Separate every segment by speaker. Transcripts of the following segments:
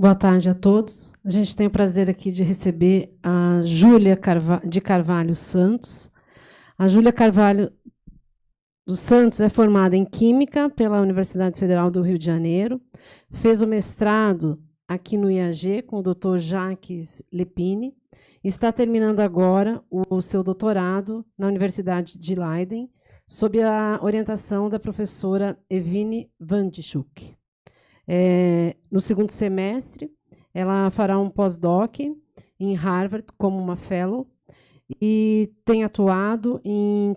Speaker 1: Boa tarde a todos. A gente tem o prazer aqui de receber a Júlia de Carvalho Santos. A Júlia Carvalho dos Santos é formada em Química pela Universidade Federal do Rio de Janeiro, fez o mestrado aqui no IAG com o Dr. Jacques Lepine, e está terminando agora o seu doutorado na Universidade de Leiden, sob a orientação da professora Evine Vandischuk. No segundo semestre, ela fará um pós-doc em Harvard como uma fellow e tem atuado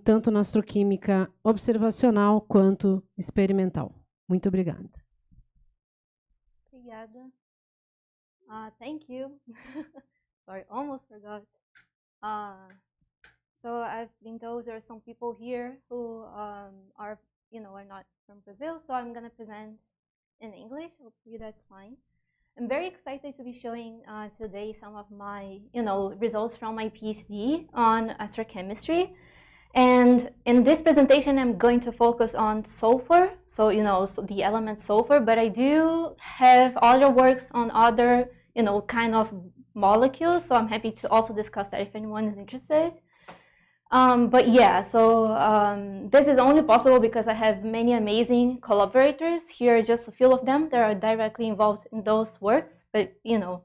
Speaker 1: tanto na astroquímica observacional quanto experimental. Muito obrigada.
Speaker 2: Obrigada. Thank you. Sorry, almost forgot. So I've been told there are some people here who are not from Brazil, so I'm going to present in English. Hopefully that's fine. I'm very excited to be showing today some of my results from my PhD on astrochemistry. And in this presentation, I'm going to focus on sulfur, so the element sulfur, but I do have other works on other kind of molecules, so I'm happy to also discuss that if anyone is interested. But yeah, so this is only possible because I have many amazing collaborators. Here are just a few of them that are directly involved in those works, but it's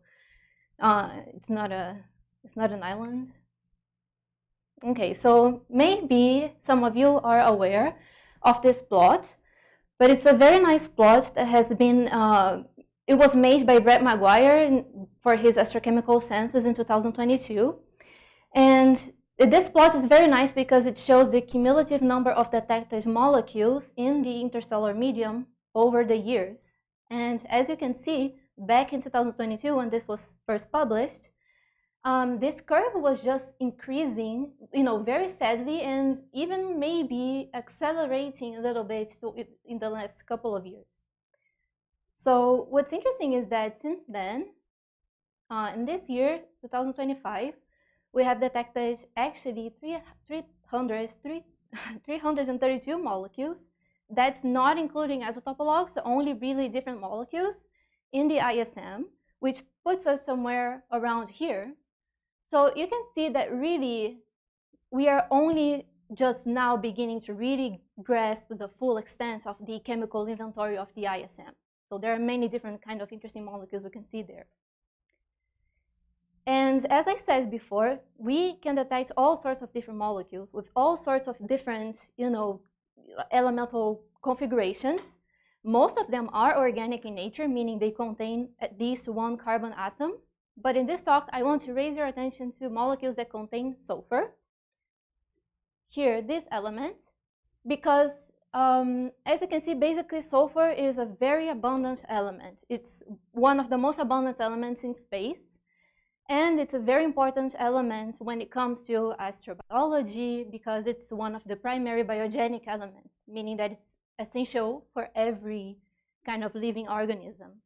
Speaker 2: not an island. Okay, so maybe some of you are aware of this plot, but it's a very nice plot that has been, it was made by Brett McGuire for his astrochemical senses in 2022. And this plot is very nice because it shows the cumulative number of detected molecules in the interstellar medium over the years. And as you can see, back in 2022, when this was first published, this curve was just increasing, very sadly, and even maybe accelerating a little bit in the last couple of years. So what's interesting is that since then, in this year, 2025, we have detected actually 332 molecules. That's not including isotopologues, only really different molecules in the ISM, which puts us somewhere around here. So you can see that really we are only just now beginning to really grasp the full extent of the chemical inventory of the ISM. So there are many different kind of interesting molecules we can see there. And as I said before, we can detect all sorts of different molecules with all sorts of different, elemental configurations. Most of them are organic in nature, meaning they contain at least one carbon atom. But in this talk, I want to raise your attention to molecules that contain sulfur. Here, this element, because as you can see, basically sulfur is a very abundant element. It's one of the most abundant elements in space. And it's a very important element when it comes to astrobiology because it's one of the primary biogenic elements, meaning that it's essential for every kind of living organism.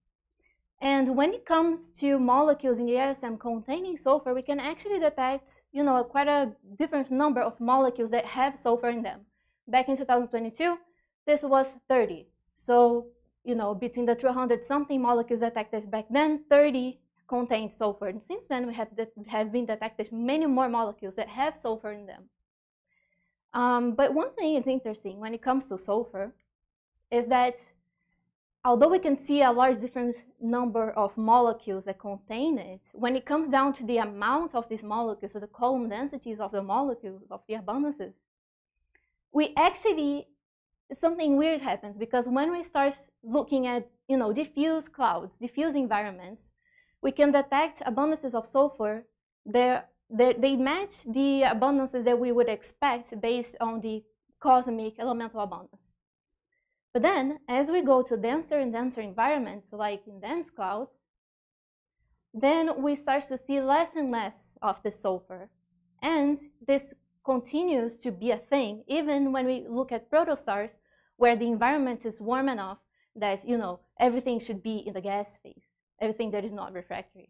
Speaker 2: And when it comes to molecules in the ISM containing sulfur, we can actually detect, quite a different number of molecules that have sulfur in them. Back in 2022, this was 30. So, between the 200-something molecules detected back then, 30 contained sulfur. And since then, we have been detected many more molecules that have sulfur in them. But one thing is interesting when it comes to sulfur is that although we can see a large different number of molecules that contain it, when it comes down to the amount of these molecules, so the column densities of the molecules, of the abundances, we actually, something weird happens because when we start looking at, diffuse clouds, diffuse environments, we can detect abundances of sulfur. They match the abundances that we would expect based on the cosmic elemental abundance. But then, as we go to denser and denser environments, like in dense clouds, then we start to see less and less of the sulfur. And this continues to be a thing, even when we look at protostars, where the environment is warm enough that, everything should be in the gas phase. Everything that is not refractory.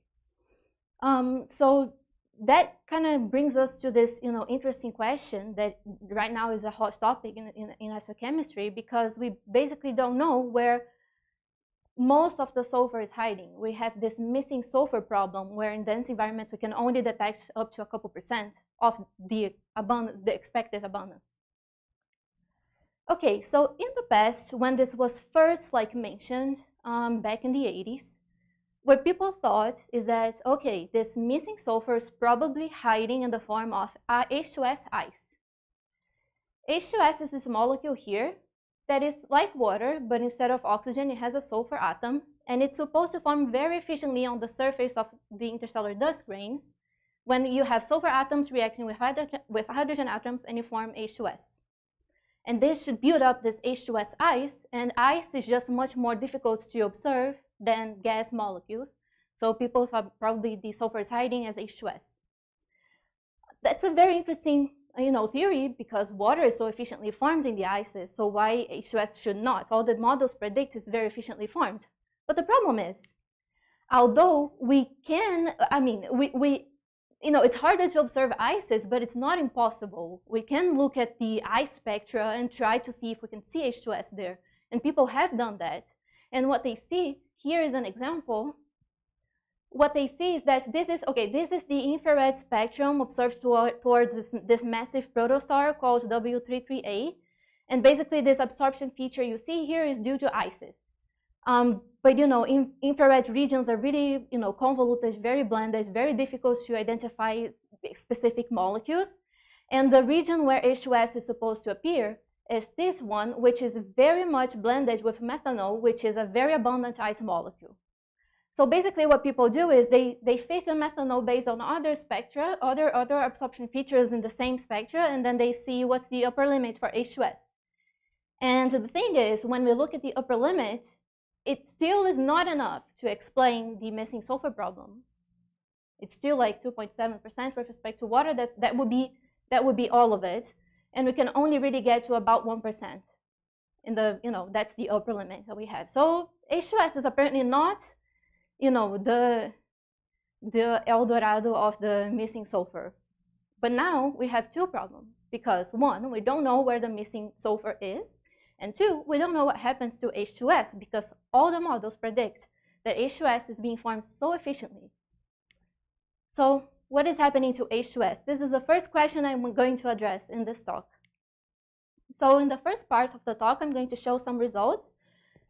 Speaker 2: So that kind of brings us to this, interesting question that right now is a hot topic in astrochemistry because we basically don't know where most of the sulfur is hiding. We have this missing sulfur problem where in dense environments we can only detect up to a couple percent of the expected abundance. Okay, so in the past, when this was first mentioned back in the 80s, what people thought is that, okay, this missing sulfur is probably hiding in the form of H2S ice. H2S is this molecule here that is like water, but instead of oxygen, it has a sulfur atom, and it's supposed to form very efficiently on the surface of the interstellar dust grains when you have sulfur atoms reacting with hydrogen atoms and you form H2S. And this should build up this H2S ice, and ice is just much more difficult to observe than gas molecules. So people thought probably the sulfur is hiding as H2S. That's a very interesting theory, because water is so efficiently formed in the ices, so why H2S should not? All the models predict is very efficiently formed. But the problem is, although we can, it's harder to observe ices, but it's not impossible. We can look at the ice spectra and try to see if we can see H2S there. And people have done that. And what they see, here is an example. What they see is that this is the infrared spectrum observed towards this massive protostar called W33A. And basically this absorption feature you see here is due to ices. But infrared regions are really convoluted, very blended. It's very difficult to identify specific molecules. And the region where H2S is supposed to appear is this one, which is very much blended with methanol, which is a very abundant ice molecule. So basically what people do is they fish the methanol based on other spectra, other absorption features in the same spectra, and then they see what's the upper limit for H2S. And the thing is, when we look at the upper limit, it still is not enough to explain the missing sulfur problem. It's still like 2.7% with respect to water. That would be all of it, and we can only really get to about 1%. That's the upper limit that we have. So H2S is apparently not the El Dorado of the missing sulfur. But now we have two problems, because one, we don't know where the missing sulfur is, and two, we don't know what happens to H2S, because all the models predict that H2S is being formed so efficiently. So what is happening to H2S? This is the first question I'm going to address in this talk. So in the first part of the talk, I'm going to show some results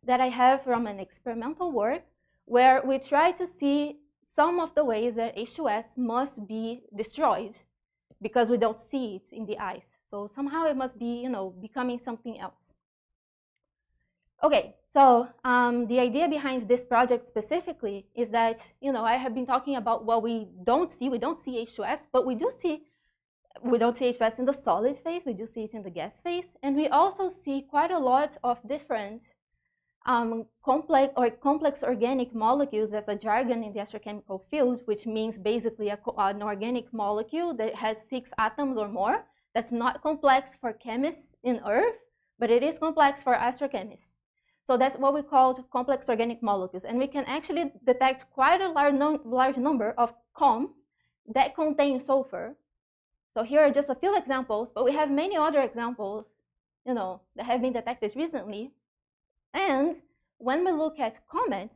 Speaker 2: that I have from an experimental work where we try to see some of the ways that H2S must be destroyed, because we don't see it in the ice. So somehow it must be, becoming something else. Okay, so the idea behind this project specifically is that, I have been talking about what we don't see. We don't see H2S, but we don't see H2S in the solid phase. We do see it in the gas phase. And we also see quite a lot of different complex organic molecules as a jargon in the astrochemical field, which means basically an organic molecule that has 6 atoms or more. That's not complex for chemists in Earth, but it is complex for astrochemists. So that's what we call complex organic molecules. And we can actually detect quite a large number of comps that contain sulfur. So here are just a few examples, but we have many other examples, that have been detected recently. And when we look at comets,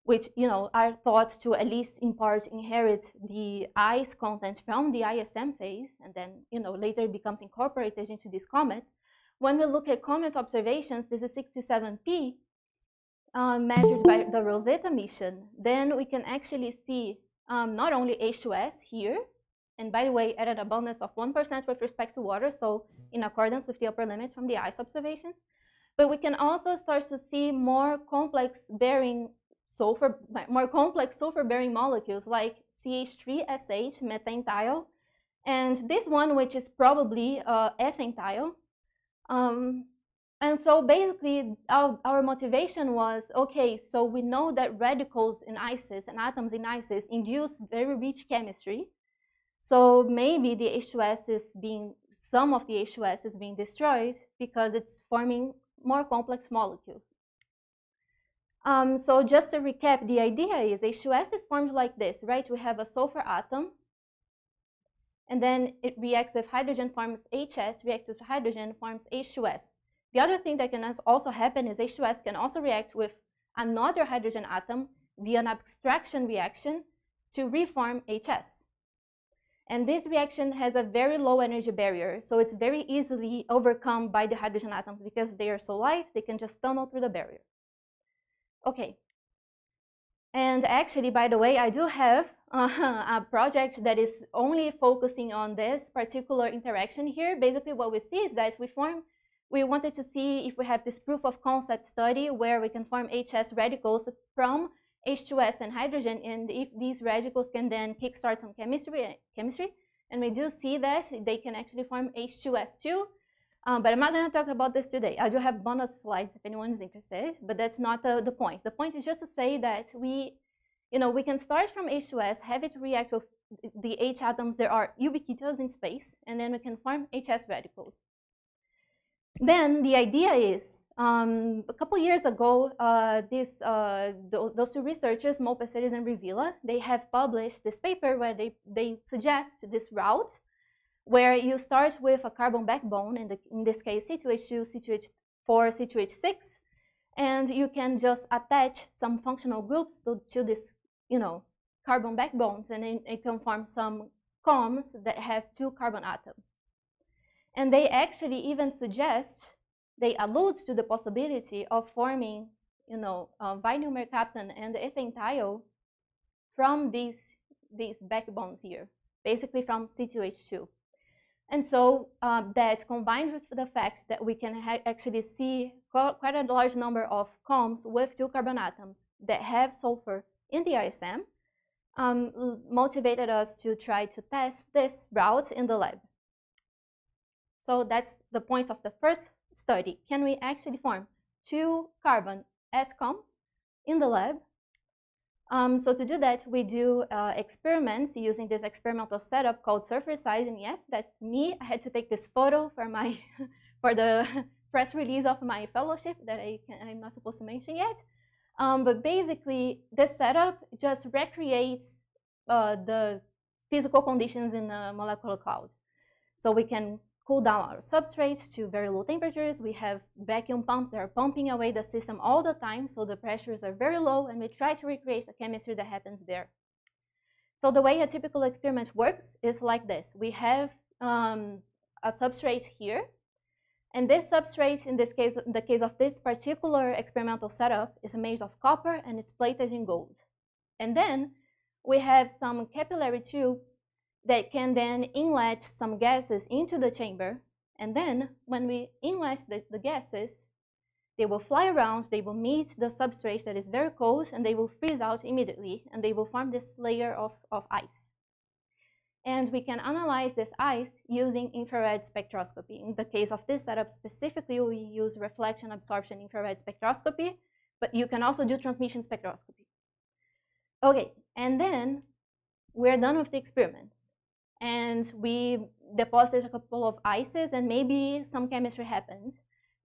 Speaker 2: which are thought to at least in part inherit the ice content from the ISM phase, and then later becomes incorporated into these comets. When we look at comet observations, this is 67P measured by the Rosetta mission. Then we can actually see not only H2S here, and by the way, at an abundance of 1% with respect to water, so in accordance with the upper limit from the ice observations. But we can also start to see more complex sulfur-bearing molecules like CH3SH, methanethiol, and this one, which is probably ethanethiol. And so basically, our motivation was, okay, so we know that radicals in ices and atoms in ices induce very rich chemistry. So maybe the H2S some of the H2S is being destroyed because it's forming more complex molecules. So just to recap, the idea is H2S is formed like this, right? We have a sulfur atom, and then it reacts with hydrogen, forms HS, reacts with hydrogen, forms H2S. The other thing that can also happen is H2S can also react with another hydrogen atom via an abstraction reaction to reform HS. And this reaction has a very low energy barrier, so it's very easily overcome by the hydrogen atoms because they are so light, they can just tunnel through the barrier. Okay. And actually, by the way, I do have a project that is only focusing on this particular interaction here. Basically, what we see is that we wanted to see if we have this proof of concept study where we can form HS radicals from H2S and hydrogen, and if these radicals can then kickstart some chemistry. And we do see that they can actually form H2S2. But I'm not going to talk about this today. I do have bonus slides if anyone is interested, but that's not the point. The point is just to say that we can start from H2S, have it react with the H atoms that are ubiquitous in space, and then we can form HS radicals. Then the idea is, a couple years ago, those two researchers, Molpeceres and Rivilla, they have published this paper where they suggest this route where you start with a carbon backbone, in this case C2H2, C2H4, C2H6, and you can just attach some functional groups to this, carbon backbones, and then it can form some COMs that have 2 carbon atoms. And they actually even suggest, they allude to the possibility of forming, vinyl mercaptan and ethane thiol from these backbones here, basically from C2H2. And so that combined with the fact that we can actually see quite a large number of COMs with 2 carbon atoms that have sulfur in the ISM, motivated us to try to test this route in the lab. So that's the point of the first study. Can we actually form 2 carbon S-COMs in the lab? So to do that, we do experiments using this experimental setup called surface size. And yes, that's me. I had to take this photo for for the press release of my fellowship that I'm not supposed to mention yet. But basically, this setup just recreates the physical conditions in the molecular cloud. So we can cool down our substrates to very low temperatures. We have vacuum pumps that are pumping away the system all the time, so the pressures are very low, and we try to recreate the chemistry that happens there. So the way a typical experiment works is like this. We have a substrate here, and this substrate, in the case of this particular experimental setup, is made of copper and it's plated in gold. And then we have some capillary tubes that can then inlet some gases into the chamber. And then when we inlet the gases, they will fly around, they will meet the substrate that is very cold, and they will freeze out immediately, and they will form this layer of ice. And we can analyze this ice using infrared spectroscopy. In the case of this setup specifically, we use reflection absorption infrared spectroscopy, but you can also do transmission spectroscopy. Okay, and then we're done with the experiments. And we deposited a couple of ices, and maybe some chemistry happened.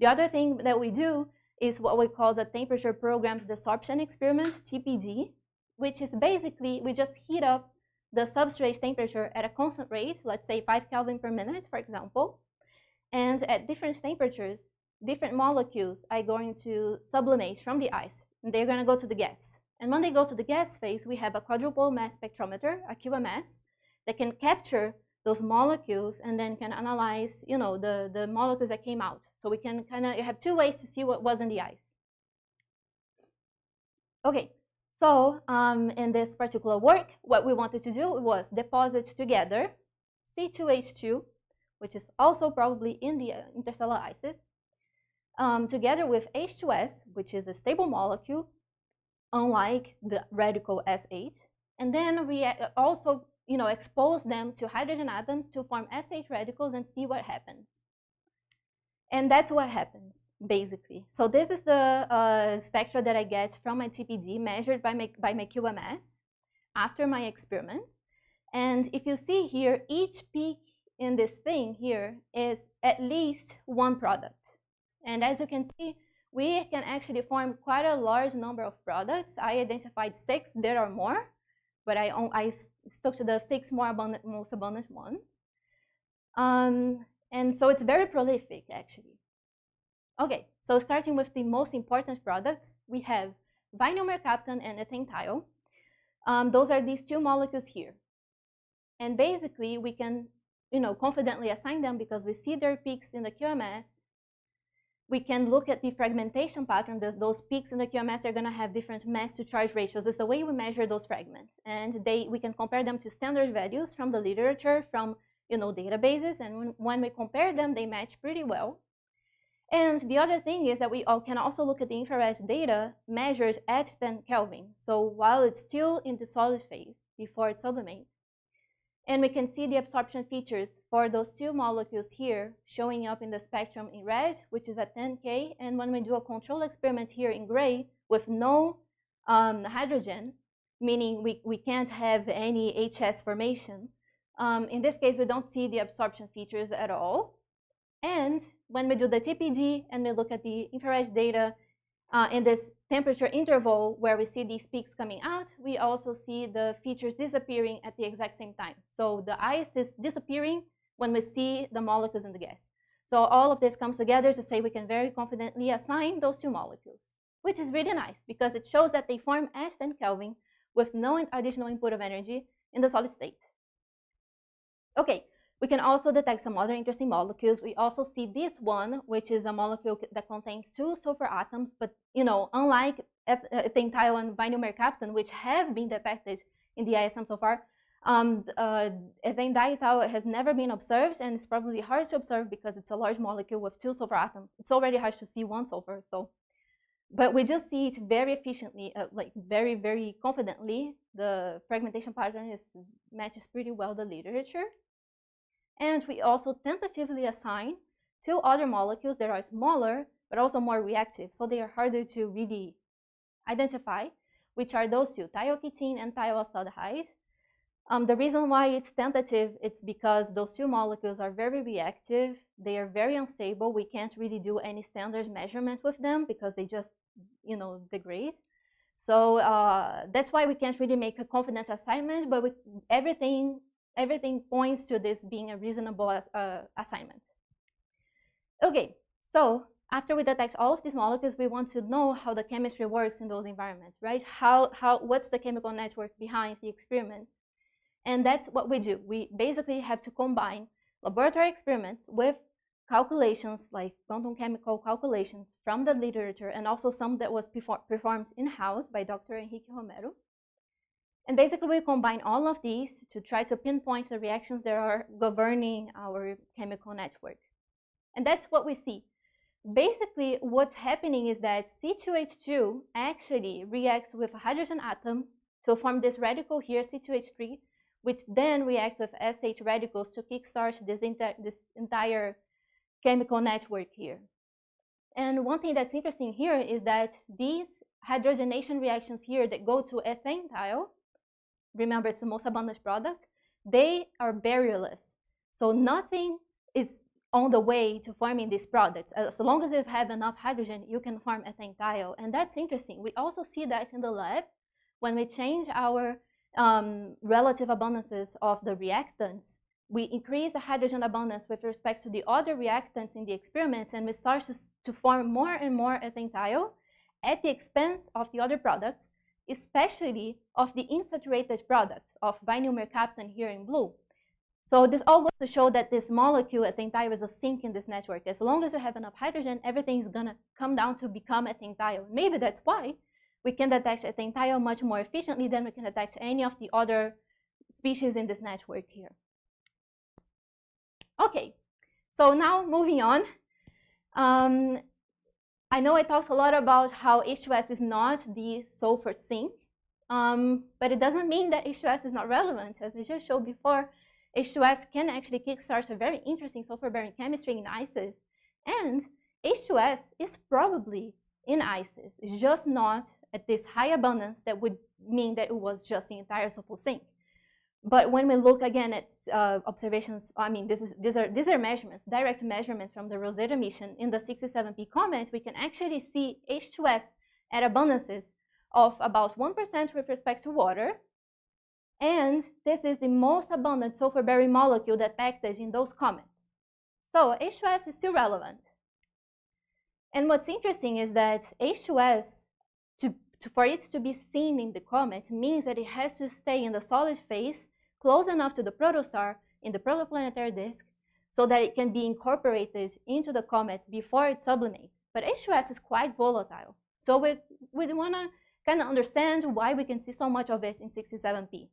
Speaker 2: The other thing that we do is what we call the temperature programmed desorption experiment, TPD, which is basically we just heat up the substrate temperature at a constant rate, let's say 5 Kelvin per minute, for example. And at different temperatures, different molecules are going to sublimate from the ice, and they're going to go to the gas. And when they go to the gas phase, we have a quadruple mass spectrometer, a QMS, that can capture those molecules and then can analyze, the molecules that came out. So we can you have 2 ways to see what was in the ice. Okay, so in this particular work, what we wanted to do was deposit together C2H2, which is also probably in the interstellar ices, together with H2S, which is a stable molecule, unlike the radical S8. And then we also expose them to hydrogen atoms to form S8 radicals and see what happens. And that's what happens, basically. So this is the spectra that I get from my TPD measured by my QMS after my experiments. And if you see here, each peak in this thing here is at least 1 product. And as you can see, we can actually form quite a large number of products. I identified 6, there are more, but I stuck to the 6 most abundant ones. And so it's very prolific, actually. Okay, so starting with the most important products, we have vinyl mercaptan and ethane thiol. Those are these two molecules here. And basically, we can confidently assign them because we see their peaks in the QMS. We can look at the fragmentation pattern. Those peaks in the QMS are going to have different mass to charge ratios. It's the way we measure those fragments. And we can compare them to standard values from the literature, from databases. And when we compare them, they match pretty well. And the other thing is that we can also look at the infrared data measured at 10 Kelvin. So while it's still in the solid phase before it sublimates. And we can see the absorption features for those two molecules here showing up in the spectrum in red, which is at 10 K. And when we do a control experiment here in gray with no hydrogen, meaning we can't have any HS formation, in this case, we don't see the absorption features at all. And when we do the TPD and we look at the infrared data in this temperature interval where we see these peaks coming out, we also see the features disappearing at the exact same time. So the ice is disappearing when we see the molecules in the gas. So all of this comes together to say we can very confidently assign those two molecules, which is really nice because it shows that they form at 10 Kelvin with no additional input of energy in the solid state. Okay, we can also detect some other interesting molecules. We also see this one, which is a molecule that contains two sulfur atoms, but unlike ethane thiol and vinyl mercaptan, which have been detected in the ISM so far, ethane diethyl has never been observed, and it's probably hard to observe because it's a large molecule with two sulfur atoms. It's already hard to see one sulfur, but we just see it very efficiently, very, very confidently. The fragmentation pattern matches pretty well the literature. And we also tentatively assign two other molecules that are smaller, but also more reactive. So they are harder to really identify, which are those two, thioketene and thioaldehyde. The reason why it's tentative, it's because those two molecules are very reactive. They are very unstable. We can't really do any standard measurement with them because they just, degrade. So that's why we can't really make a confident assignment, but everything points to this being a reasonable assignment. Okay, so after we detect all of these molecules, we want to know how the chemistry works in those environments, right? What's the chemical network behind the experiment? And that's what we do. We basically have to combine laboratory experiments with calculations like quantum chemical calculations from the literature, and also some that was performed in-house by Dr. Henrique Romero. And basically, we combine all of these to try to pinpoint the reactions that are governing our chemical network. And that's what we see. Basically, what's happening is that C2H2 actually reacts with a hydrogen atom to form this radical here, C2H3, which then reacts with SH radicals to kickstart this entire chemical network here. And one thing that's interesting here is that these hydrogenation reactions here that go to ethane thiol, remember it's the most abundant product, they are barrierless. So nothing is on the way to forming these products. As long as you have enough hydrogen, you can form ethane thiol. And that's interesting. We also see that in the lab when we change our relative abundances of the reactants. We increase the hydrogen abundance with respect to the other reactants in the experiments, and we start to form more and more ethane thiol at the expense of the other products, especially of the insaturated products of vinyl mercaptan here in blue. So this all goes to show that this molecule, ethane thiol, is a sink in this network. As long as you have enough hydrogen, everything is going to come down to become ethane thiol. Maybe that's why we can detect ethane thiol much more efficiently than we can detect any of the other species in this network here. Okay, so now moving on. I know I talked a lot about how H2S is not the sulfur sink, but it doesn't mean that H2S is not relevant. As I just showed before, H2S can actually kickstart a very interesting sulfur-bearing chemistry in ices. And H2S is probably in ices. It's just not at this high abundance that would mean that it was just the entire sulfur sink. But when we look again at observations, I mean, these are measurements, direct measurements from the Rosetta mission in the 67P comet, we can actually see H2S at abundances of about 1% with respect to water. And this is the most abundant sulfur-bearing molecule detected in those comets. So H2S is still relevant. And what's interesting is that H2S, for it to be seen in the comet means that it has to stay in the solid phase close enough to the protostar in the protoplanetary disk so that it can be incorporated into the comet before it sublimates. But H2S is quite volatile, so we want to kind of understand why we can see so much of it in 67P.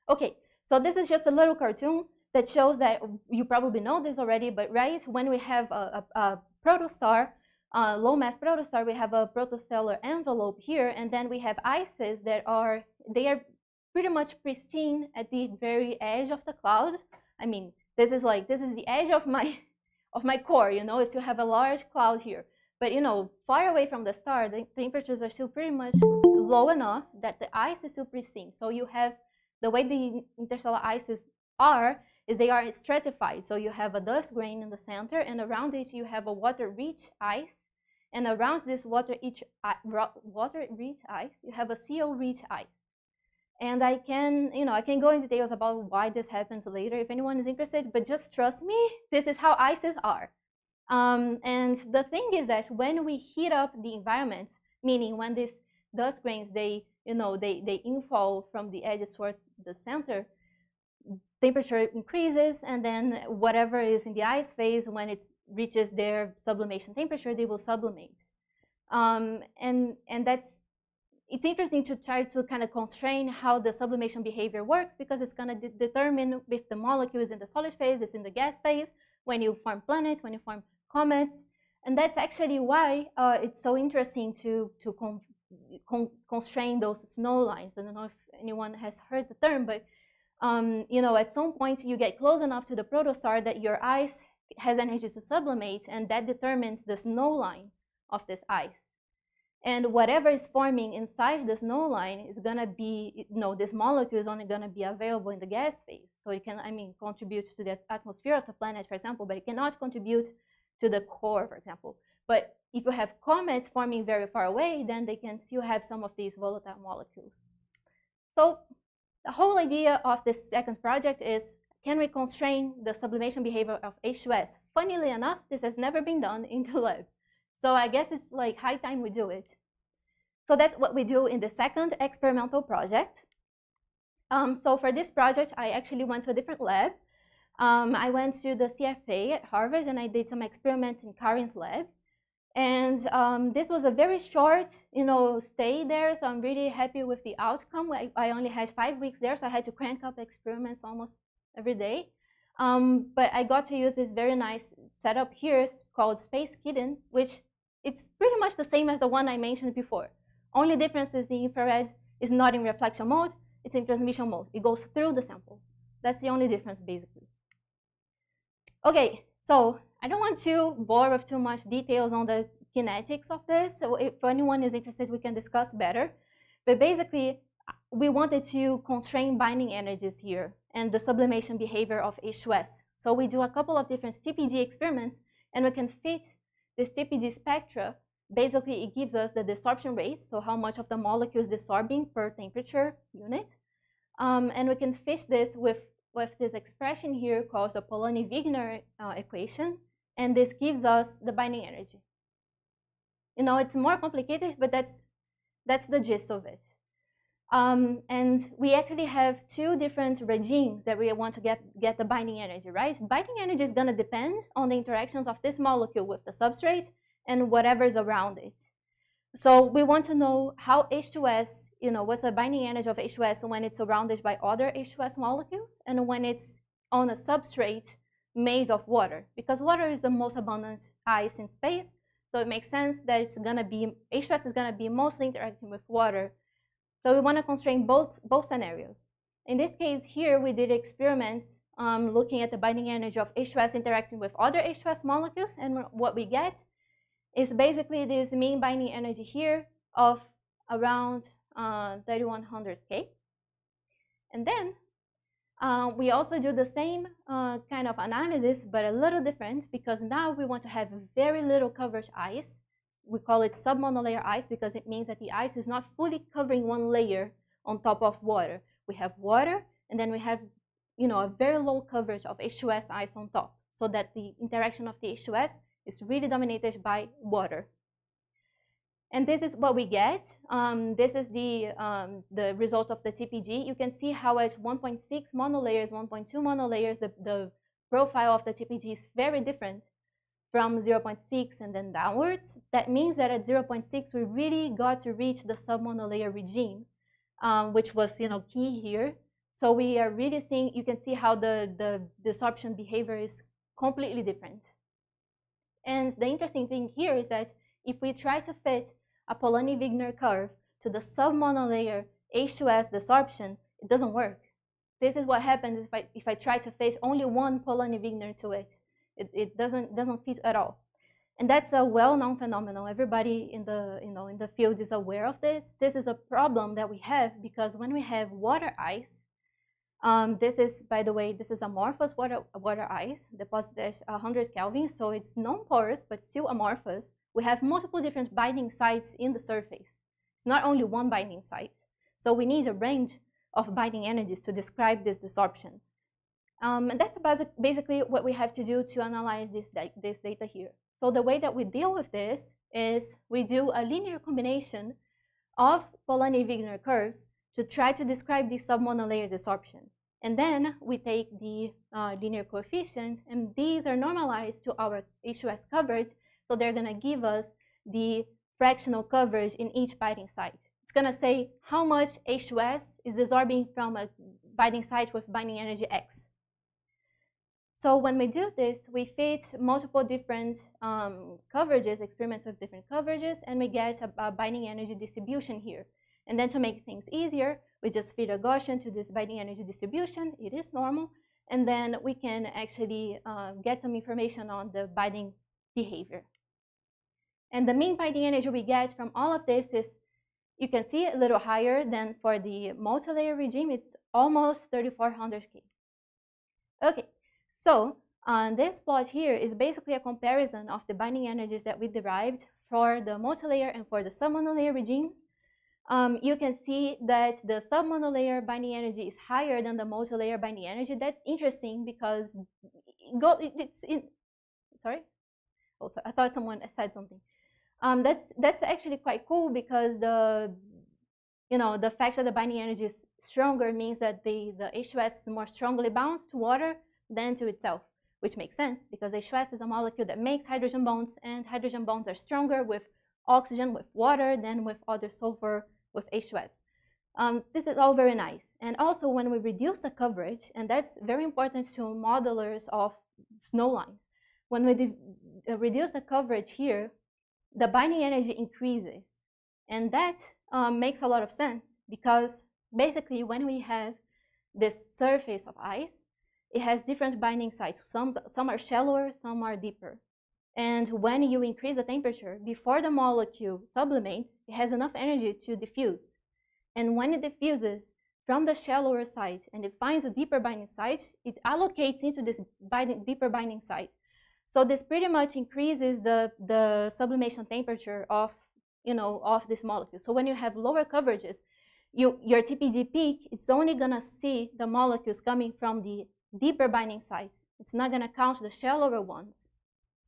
Speaker 2: Okay, so this is just a little cartoon that shows that you probably know this already, but right when we have a protostar, low mass protostar, we have a protostellar envelope here, and then we have ices that are pretty much pristine at the very edge of the cloud. I mean, this is the edge of my core, you know, is to have a large cloud here. But you know, far away from the star, the temperatures are still pretty much low enough that the ice is still pristine. So you have the way the interstellar ices are is they are stratified. So you have a dust grain in the center, and around it you have a water-rich ice, and around this water-rich ice you have a CO-rich ice. And I can go into details about why this happens later if anyone is interested, but just trust me, this is how ices are. And the thing is that when we heat up the environment, meaning when these dust grains, they infall from the edges towards the center, temperature increases, and then whatever is in the ice phase, when it reaches their sublimation temperature, they will sublimate. And it's interesting to try to kind of constrain how the sublimation behavior works, because it's going to determine if the molecule is in the solid phase, it's in the gas phase, when you form planets, when you form comets. And that's actually why it's so interesting to constrain those snow lines. I don't know if anyone has heard the term, but you know, at some point you get close enough to the protostar that your ice has energy to sublimate, and that determines the snow line of this ice. And whatever is forming inside the snow line is going to be, this molecule is only going to be available in the gas phase. So it can, contribute to the atmosphere of the planet, for example, but it cannot contribute to the core, for example. But if you have comets forming very far away, then they can still have some of these volatile molecules. So the whole idea of this second project is, can we constrain the sublimation behavior of H2S? Funnily enough, this has never been done in the lab. So I guess it's like high time we do it. So that's what we do in the second experimental project. So for this project, I actually went to a different lab. I went to the CFA at Harvard, and I did some experiments in Karin's lab. And this was a very short, stay there. So I'm really happy with the outcome. I only had 5 weeks there, so I had to crank up experiments almost every day. But I got to use this very nice setup here called Space Kitten, which it's pretty much the same as the one I mentioned before. Only difference is the infrared is not in reflection mode, it's in transmission mode. It goes through the sample. That's the only difference, basically. Okay, so I don't want to bore with too much details on the kinetics of this. So if anyone is interested, we can discuss better. But basically, we wanted to constrain binding energies here and the sublimation behavior of H2S. So we do a couple of different TPG experiments, and we can fit this TPG spectra. Basically, it gives us the desorption rate, so how much of the molecule is desorbing per temperature unit. And we can fit this with this expression here called the Polanyi-Wigner equation, and this gives us the binding energy. It's more complicated, but that's the gist of it. And we actually have 2 different regimes that we want to get the binding energy, right? Binding energy is going to depend on the interactions of this molecule with the substrate and whatever is around it. So we want to know how H2S, what's the binding energy of H2S when it's surrounded by other H2S molecules and when it's on a substrate made of water, because water is the most abundant ice in space. So it makes sense that H2S is going to be mostly interacting with water. So we want to constrain both scenarios. In this case here, we did experiments looking at the binding energy of H2S interacting with other H2S molecules, and what we get is basically this mean binding energy here of around 3100 K. And then we also do the same kind of analysis, but a little different, because now we want to have very little coverage ice. We call it submonolayer ice because it means that the ice is not fully covering one layer on top of water. We have water, and then we have a very low coverage of H2S ice on top, so that the interaction of the H2S is really dominated by water. And this is what we get. This is the result of the TPG. You can see how at 1.6 monolayers, 1.2 monolayers, the profile of the TPG is very different from 0.6 and then downwards. That means that at 0.6, we really got to reach the submonolayer regime, which was key here. So we are really seeing, you can see how the desorption behavior is completely different. And the interesting thing here is that if we try to fit a Polanyi-Wigner curve to the submonolayer H2S desorption, it doesn't work. This is what happens if I try to fit only one Polanyi-Wigner to it. It doesn't fit at all. And that's a well-known phenomenon. Everybody in the field is aware of this. This is a problem that we have because when we have water ice, this is, by the way, this is amorphous water ice deposited at 100 Kelvin, so it's non-porous but still amorphous. We have multiple different binding sites in the surface. It's not only one binding site. So we need a range of binding energies to describe this desorption. And that's basically what we have to do to analyze this data here. So the way that we deal with this is we do a linear combination of Polanyi-Wigner curves to try to describe the submonolayer desorption. And then we take the linear coefficient, and these are normalized to our H2S coverage, so they're going to give us the fractional coverage in each binding site. It's going to say how much H2S is desorbing from a binding site with binding energy X. So when we do this, we fit multiple different coverages, experiments with different coverages, and we get a binding energy distribution here. And then to make things easier, we just feed a Gaussian to this binding energy distribution. It is normal. And then we can actually get some information on the binding behavior. And the mean binding energy we get from all of this is, you can see, a little higher than for the multi-layer regime. It's almost 3,400 K. Okay, so this plot here is basically a comparison of the binding energies that we derived for the multi-layer and for the submonolayer regimes. You can see that the submonolayer binding energy is higher than the multi-layer binding energy. That's interesting because sorry? Oh, sorry, I thought someone said something. That's actually quite cool because the fact that the binding energy is stronger means that the H2S is more strongly bound to water than to itself, which makes sense because H2S is a molecule that makes hydrogen bonds, and hydrogen bonds are stronger with oxygen, with water, than with other sulfur with H2S. This is all very nice. And also when we reduce the coverage, and that's very important to modelers of snow lines, when we reduce the coverage here, the binding energy increases. And that makes a lot of sense because basically when we have this surface of ice, it has different binding sites. Some are shallower, some are deeper. And when you increase the temperature, before the molecule sublimates, it has enough energy to diffuse. And when it diffuses from the shallower site and it finds a deeper binding site, it allocates into this deeper binding site. So this pretty much increases the sublimation temperature of this molecule. So when you have lower coverages, your TPG peak, it's only gonna see the molecules coming from the deeper binding sites. It's not gonna count the shallower ones.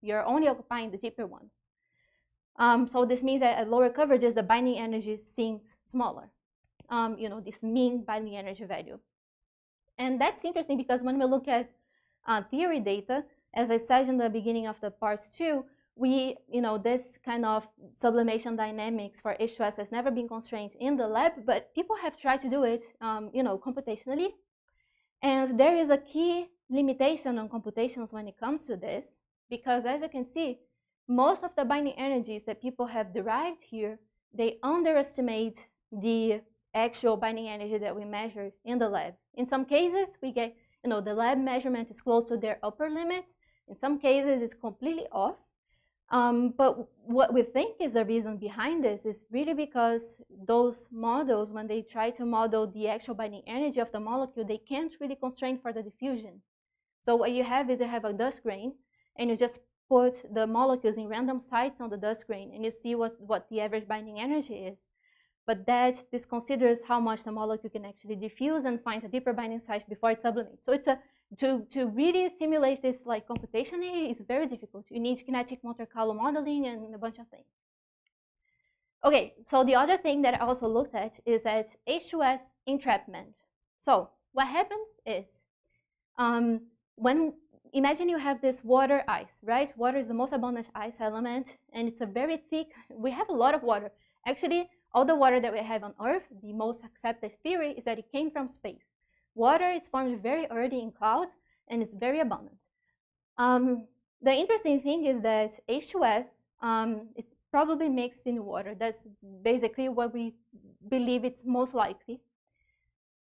Speaker 2: You're only occupying the deeper ones. So this means that at lower coverages, the binding energy seems smaller. This mean binding energy value. And that's interesting because when we look at theory data, as I said in the beginning of the part 2, this kind of sublimation dynamics for H2S has never been constrained in the lab, but people have tried to do it, computationally. And there is a key limitation on computations when it comes to this, because as you can see, most of the binding energies that people have derived here, they underestimate the actual binding energy that we measured in the lab. In some cases, we get, the lab measurement is close to their upper limit. In some cases, it's completely off. But what we think is the reason behind this is really because those models, when they try to model the actual binding energy of the molecule, they can't really constrain for the diffusion. So what you have is you have a dust grain, and you just put the molecules in random sites on the dust grain, and you see what the average binding energy is. But this considers how much the molecule can actually diffuse and finds a deeper binding site before it sublimates. So it's to really simulate this computationally is very difficult. You need kinetic motor column modeling and a bunch of things. Okay, so the other thing that I also looked at is at H2S entrapment. So what happens is, when imagine you have this water ice, right? Water is the most abundant ice element, and it's a very thick. We have a lot of water. Actually, all the water that we have on Earth, the most accepted theory is that it came from space. Water is formed very early in clouds, and it's very abundant. The interesting thing is that H2S, it's probably mixed in water. That's basically what we believe it's most likely.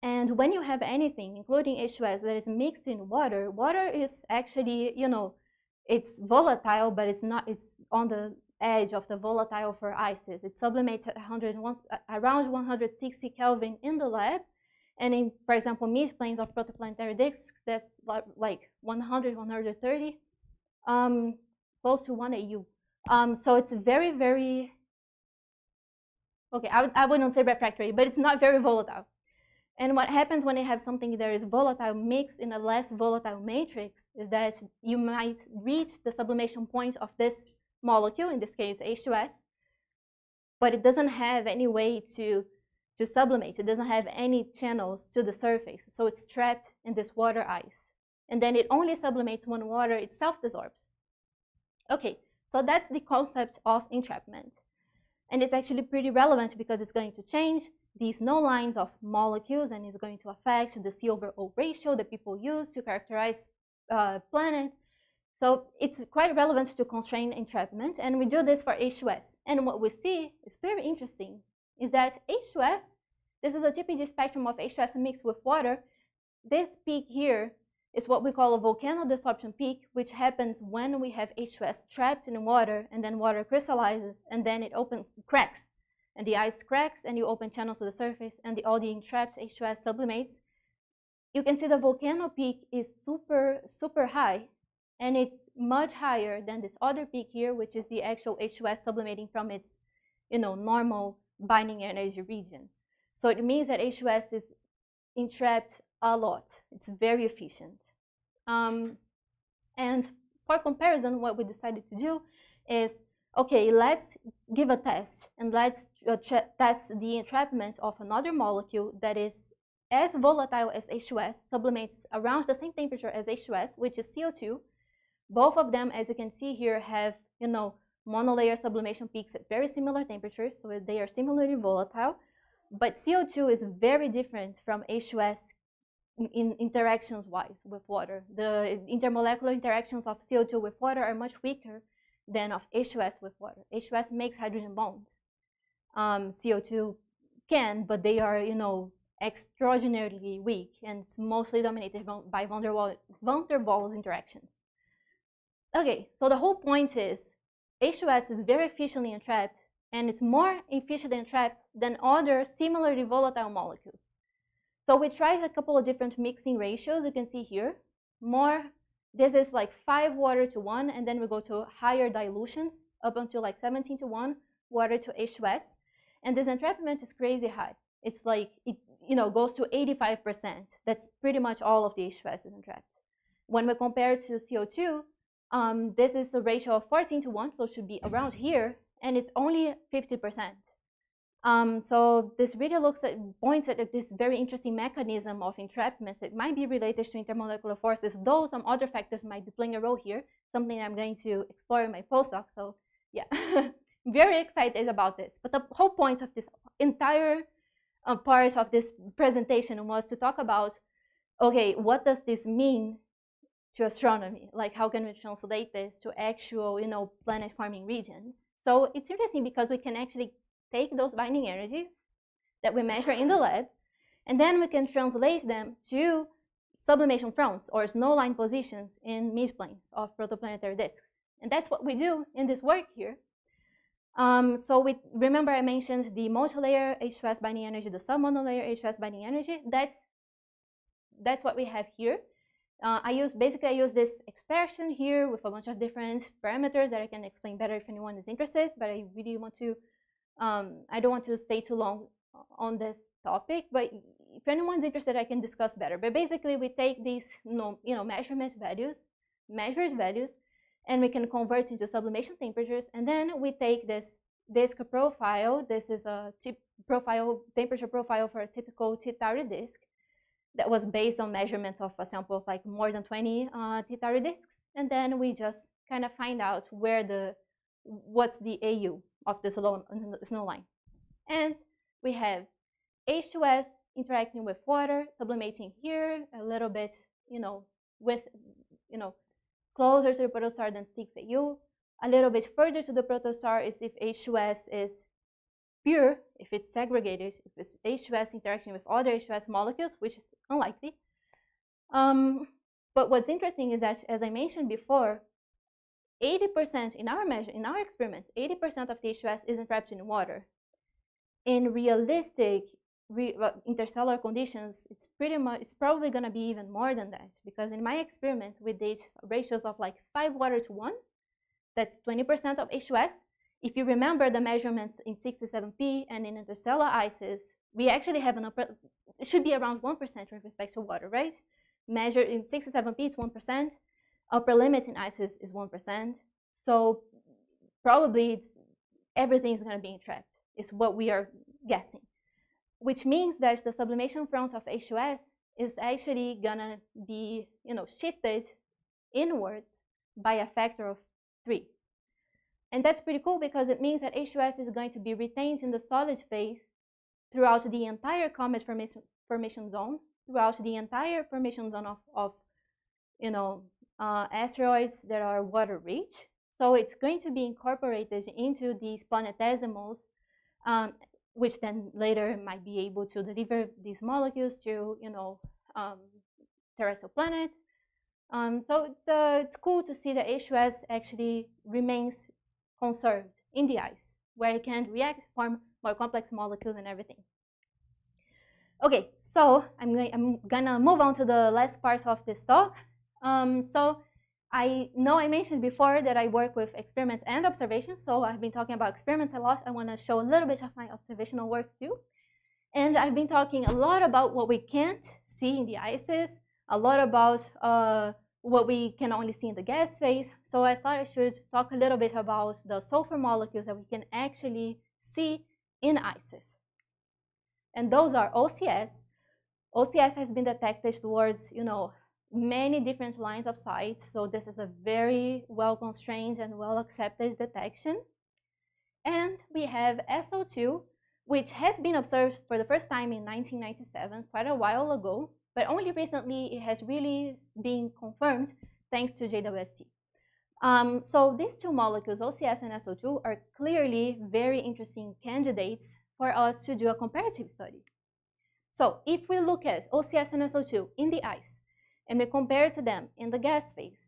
Speaker 2: And when you have anything, including H2S, that is mixed in water, water is actually, it's volatile, but it's not. It's on the edge of the volatile for ices. It sublimates at around 160 Kelvin in the lab, and in, for example, midplanes of protoplanetary disks, that's like 100, 130, close to 1 AU. So it's very, very, okay, I wouldn't say refractory, but it's not very volatile. And what happens when you have something that is volatile mixed in a less volatile matrix is that you might reach the sublimation point of this molecule, in this case H2S, but it doesn't have any way to sublimate. It doesn't have any channels to the surface, so it's trapped in this water ice. And then it only sublimates when water itself desorbs. Okay, so that's the concept of entrapment. And it's actually pretty relevant because it's going to change these no lines of molecules, and it's going to affect the C/O ratio that people use to characterize planets. So it's quite relevant to constrain entrapment, and we do this for H2S. And what we see is very interesting, is that H2S, this is a TPG spectrum of H2S mixed with water. This peak here is what we call a volcano-desorption peak, which happens when we have H2S trapped in water, and then water crystallizes, and then it cracks. And the ice cracks, and you open channels to the surface, and all the entrapped H2S sublimates. You can see the volcano peak is super, super high, and it's much higher than this other peak here, which is the actual H2S sublimating from its, normal binding energy region. So it means that H2S is entrapped a lot. It's very efficient. And for comparison, what we decided to do is, okay, let's give a test, and let's test the entrapment of another molecule that is as volatile as H2S, sublimates around the same temperature as H2S, which is CO2. Both of them, as you can see here, have, monolayer sublimation peaks at very similar temperatures, so they are similarly volatile. But CO2 is very different from H2S in interactions-wise with water. The intermolecular interactions of CO2 with water are much weaker than of H2S with water. H2S makes hydrogen bonds. CO2 can, but they are, extraordinarily weak, and it's mostly dominated by van der Waals interactions. Okay, so the whole point is H2S is very efficiently entrapped, and it's more efficiently entrapped than other similarly volatile molecules. So we tried a couple of different mixing ratios. You can see here, this is like 5 water to 1, and then we go to higher dilutions up until like 17 to 1 water to H2S, and this entrapment is crazy high. It's like it goes to 85%. That's pretty much all of the H2S is entrapped. When we compare to CO2, this is the ratio of 14 to 1, so it should be around here, and it's only 50%. So this really points at this very interesting mechanism of entrapment that might be related to intermolecular forces, though some other factors might be playing a role here, something I'm going to explore in my postdoc. So yeah, very excited about this. But the whole point of this entire part of this presentation was to talk about, okay, what does this mean to astronomy? Like, how can we translate this to actual, planet forming regions? So it's interesting because we can actually take those binding energies that we measure in the lab, and then we can translate them to sublimation fronts or snowline positions in midplanes of protoplanetary disks. And that's what we do in this work here. So remember I mentioned the multilayer H2S binding energy, the submonolayer H2S binding energy. That's what we have here. I use this expression here with a bunch of different parameters that I can explain better if anyone is interested, but I really want to I don't want to stay too long on this topic, but if anyone's interested, I can discuss better. But basically, we take these measured values, and we can convert into sublimation temperatures, and then we take this disk profile. This is a temperature profile for a typical T-Tauri disk that was based on measurements of a sample of like more than 20 T-Tauri disks. And then we just kind of find out what's the AU of the snow line. And we have H2S interacting with water, sublimating here a little bit, closer to the protostar than 6AU. A little bit further to the protostar is if H2S is pure, if it's segregated, if it's H2S interacting with other H2S molecules, which is unlikely. But what's interesting is that, as I mentioned before, 80% in our experiments, 80% of the H2S is entrapped in water. In realistic interstellar conditions, it's probably going to be even more than that, because in my experiment we did ratios of like 5 water to 1. That's 20% of H2S. If you remember the measurements in 67P and in interstellar ices, we actually have it should be around 1% with respect to water, right? Measured in 67P, it's 1%. Upper limit in ices is 1%. So probably everything's going to be entrapped, is what we are guessing. Which means that the sublimation front of H2S is actually going to be, shifted inwards by a factor of 3. And that's pretty cool, because it means that H2S is going to be retained in the solid phase throughout the entire comet formation zone, throughout the entire formation zone of asteroids that are water rich. So it's going to be incorporated into these planetesimals, which then later might be able to deliver these molecules to terrestrial planets. So it's cool to see that H2S actually remains conserved in the ice, where it can react, form more complex molecules and everything. Okay, so I'm gonna move on to the last part of this talk. So I know I mentioned before that I work with experiments and observations, so I've been talking about experiments a lot. I want to show a little bit of my observational work too. And I've been talking a lot about what we can't see in the ices, a lot about what we can only see in the gas phase. So I thought I should talk a little bit about the sulfur molecules that we can actually see in ices. And those are OCS. OCS has been detected towards, many different lines of sight. So this is a very well constrained and well accepted detection. And we have SO2, which has been observed for the first time in 1997, quite a while ago, but only recently it has really been confirmed thanks to JWST. So these two molecules, OCS and SO2, are clearly very interesting candidates for us to do a comparative study. So if we look at OCS and SO2 in the ice, and we compare to them in the gas phase,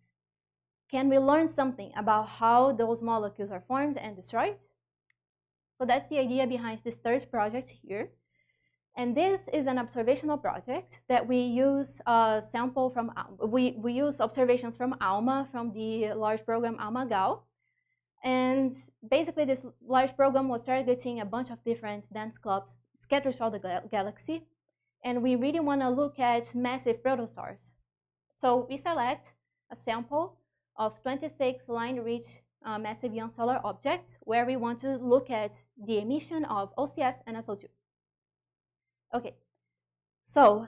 Speaker 2: can we learn something about how those molecules are formed and destroyed? So that's the idea behind this third project here. And this is an observational project that we use a sample from, we use observations from ALMA, from the large program ALMA-GAL. And basically this large program was targeting a bunch of different dense clumps scattered throughout the galaxy. And we really want to look at massive protostars. So we select a sample of 26 line-rich massive young stellar objects where we want to look at the emission of OCS and SO2. Okay, so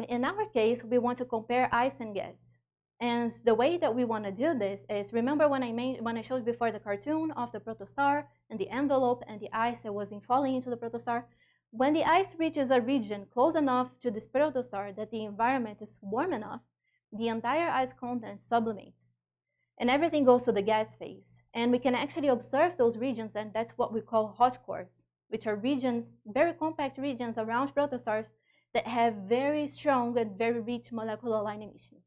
Speaker 2: in our case, we want to compare ice and gas. And the way that we want to do this is, remember when I showed before the cartoon of the protostar and the envelope and the ice that was falling into the protostar? When the ice reaches a region close enough to this protostar that the environment is warm enough, the entire ice content sublimates. And everything goes to the gas phase. And we can actually observe those regions, and that's what we call hot cores, which are regions, very compact regions around protostars that have very strong and very rich molecular line emissions.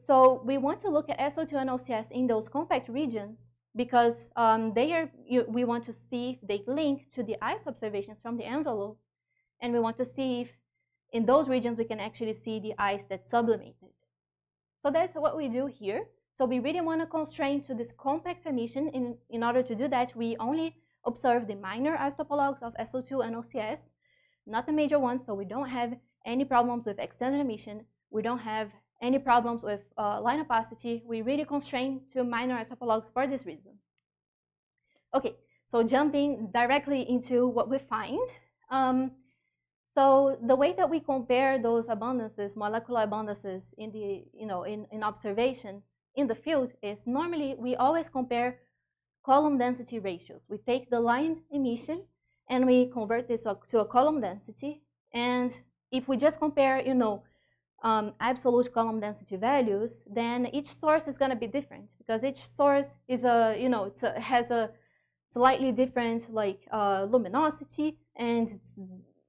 Speaker 2: So we want to look at SO2 and OCS in those compact regions because we want to see if they link to the ice observations from the envelope, and we want to see if in those regions we can actually see the ice that's sublimated. So that's what we do here. So we really want to constrain to this compact emission. In order to do that, we only observe the minor ice topologues of SO2 and OCS, not the major ones, so we don't have any problems with extended emission. We don't have any problems with line opacity. We really constrain to minor ice topologues for this reason. Okay, so jumping directly into what we find. So the way that we compare those abundances, molecular abundances in the, in observation in the field is normally we always compare column density ratios. We take the line emission and we convert this to a column density. And if we just compare, absolute column density values, then each source is going to be different because each source is has a slightly different luminosity, and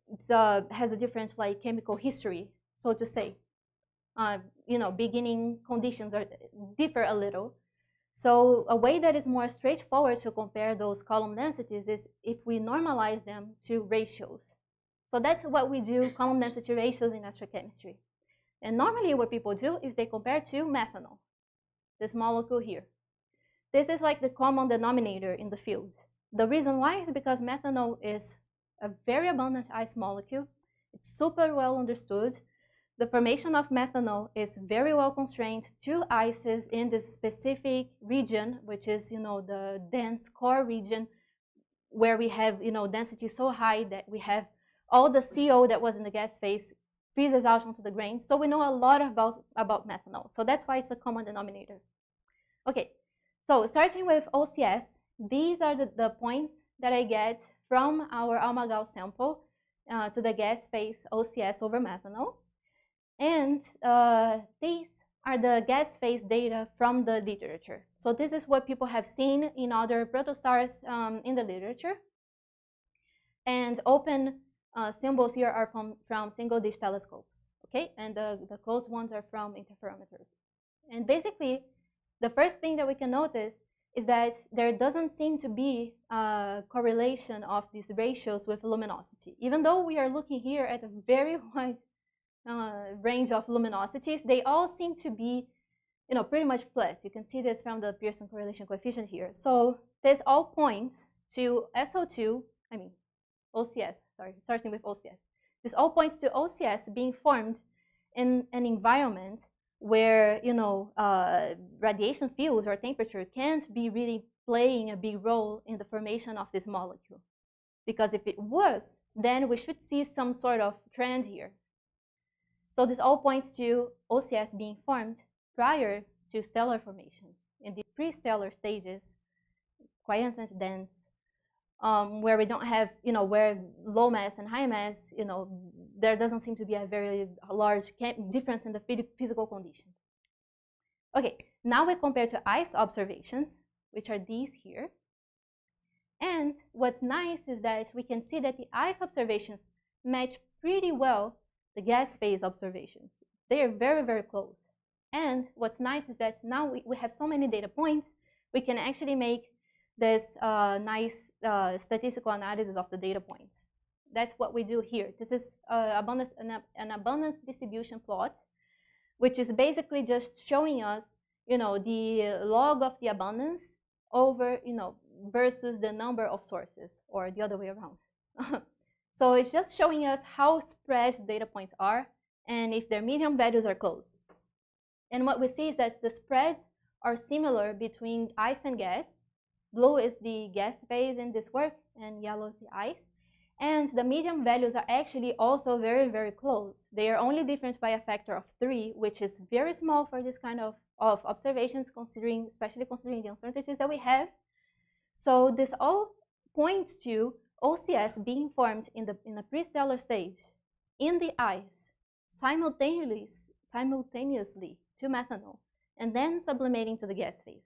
Speaker 2: it has a different chemical history, so to say. Beginning conditions differ a little. So a way that is more straightforward to compare those column densities is if we normalize them to ratios. So that's what we do, column density ratios in astrochemistry. And normally what people do is they compare to methanol, this molecule here. This is like the common denominator in the field. The reason why is because methanol is a very abundant ice molecule. It's super well understood. The formation of methanol is very well constrained to ices in this specific region, which is, the dense core region, where we have, density so high that we have all the CO that was in the gas phase freezes out onto the grains. So we know a lot about methanol. So that's why it's a common denominator. Okay, so starting with OCS, these are the points that I get from our ALMA sample to the gas phase OCS over methanol. And these are the gas phase data from the literature. So this is what people have seen in other protostars in the literature. And open symbols here are from single-dish telescopes, okay? And the closed ones are from interferometers. And basically, the first thing that we can notice is that there doesn't seem to be a correlation of these ratios with luminosity. Even though we are looking here at a very wide range of luminosities, they all seem to be, pretty much flat. You can see this from the Pearson correlation coefficient here. So this all points to OCS, sorry, starting with OCS. This all points to OCS being formed in an environment where, radiation fields or temperature can't be really playing a big role in the formation of this molecule. Because if it was, then we should see some sort of trend here. So this all points to OCS being formed prior to stellar formation in the pre-stellar stages, quiescent dense, where we don't have, where low mass and high mass, there doesn't seem to be a very large difference in the physical conditions. Okay, now we compare to ice observations, which are these here. And what's nice is that we can see that the ice observations match pretty well the gas phase observations. They are very, very close. And what's nice is that now we have so many data points, we can actually make this nice statistical analysis of the data points. That's what we do here. This is an abundance distribution plot, which is basically just showing us, the log of the abundance over, versus the number of sources, or the other way around. So it's just showing us how spread data points are and if their median values are close. And what we see is that the spreads are similar between ice and gas. Blue is the gas phase in this work, and yellow is the ice. And the median values are actually also very, very close. They are only different by a factor of 3, which is very small for this kind of observations, especially considering the uncertainties that we have. So this all points to OCS being formed in a pre-stellar stage in the ice simultaneously to methanol and then sublimating to the gas phase.